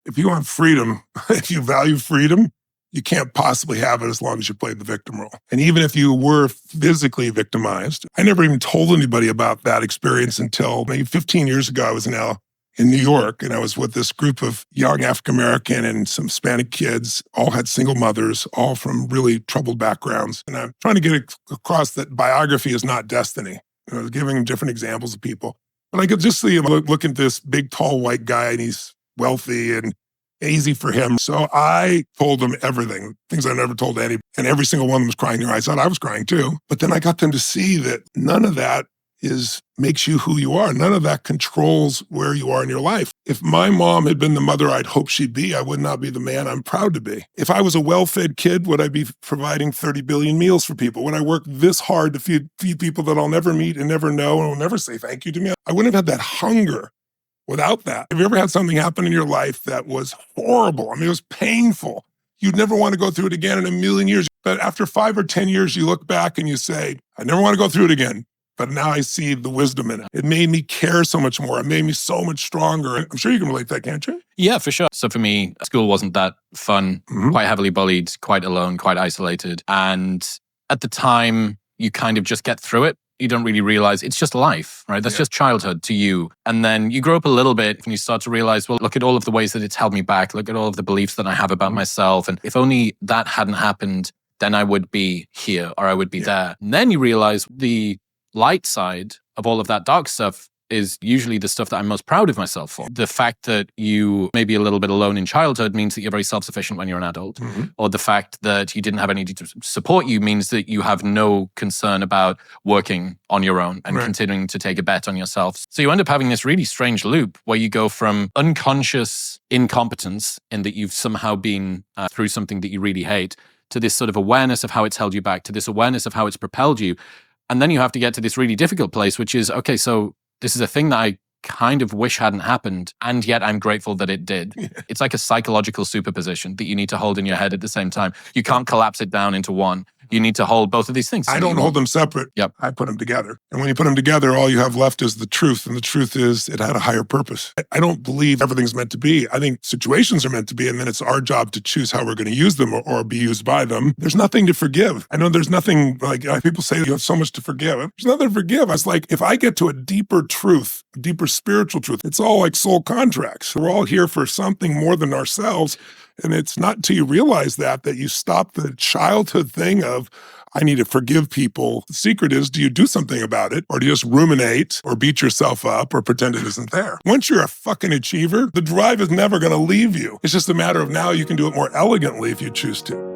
if you want freedom, if you value freedom, you can't possibly have it as long as you played the victim role. And even if you were physically victimized, I never even told anybody about that experience until maybe 15 years ago. I was in New York, and I was with this group of young African-American and some Hispanic kids, all had single mothers, all from really troubled backgrounds. And I'm trying to get across that biography is not destiny. I was giving them different examples of people. But I could just see him look at this big, tall, white guy, and he's wealthy and easy for him. So I told him everything, things I never told anybody. And every single one of them was crying their eyes out. I was crying too. But then I got them to see that none of that makes you who you are. None of that controls where you are in your life. If my mom had been the mother I'd hoped she'd be, I would not be the man I'm proud to be. If I was a well-fed kid, would I be providing 30 billion meals for people? Would I work this hard to feed people that I'll never meet and never know and will never say thank you to me? I wouldn't have had that hunger without that. Have you ever had something happen in your life that was horrible? I mean, it was painful. You'd never want to go through it again in a million years. But after 5 or 10 years, you look back and you say, I never want to go through it again. But now I see the wisdom in it. It made me care so much more. It made me so much stronger. I'm sure you can relate to that, can't you? Yeah, for sure. So for me, school wasn't that fun, quite heavily bullied, quite alone, quite isolated. And at the time, you kind of just get through it. You don't really realize it's just life, right? That's just childhood to you. And then you grow up a little bit and you start to realize, well, look at all of the ways that it's held me back. Look at all of the beliefs that I have about myself. And if only that hadn't happened, then I would be here or I would be there. And then you realize the light side of all of that dark stuff is usually the stuff that I'm most proud of myself for. The fact that you may be a little bit alone in childhood means that you're very self-sufficient when you're an adult. Or the fact that you didn't have anybody to support you means that you have no concern about working on your own and continuing to take a bet on yourself. So you end up having this really strange loop where you go from unconscious incompetence in that you've somehow been through something that you really hate to this sort of awareness of how it's held you back, to this awareness of how it's propelled you. And then you have to get to this really difficult place, which is, okay, so this is a thing that I kind of wish hadn't happened, and yet I'm grateful that it did. It's like a psychological superposition that you need to hold in your head at the same time. You can't collapse it down into one. You need to hold both of these things. I don't hold them separate. Yep. I put them together. And when you put them together, all you have left is the truth. And the truth is it had a higher purpose. I don't believe everything's meant to be. I think situations are meant to be, and then it's our job to choose how we're going to use them or be used by them. There's nothing to forgive. I know there's nothing, like people say you have so much to forgive. There's nothing to forgive. It's like, if I get to a deeper truth, a deeper spiritual truth, it's all like soul contracts. We're all here for something more than ourselves. And it's not until you realize that you stop the childhood thing of, I need to forgive people. The secret is, do you do something about it? Or do you just ruminate or beat yourself up or pretend it isn't there? Once you're a fucking achiever, the drive is never going to leave you. It's just a matter of now you can do it more elegantly if you choose to.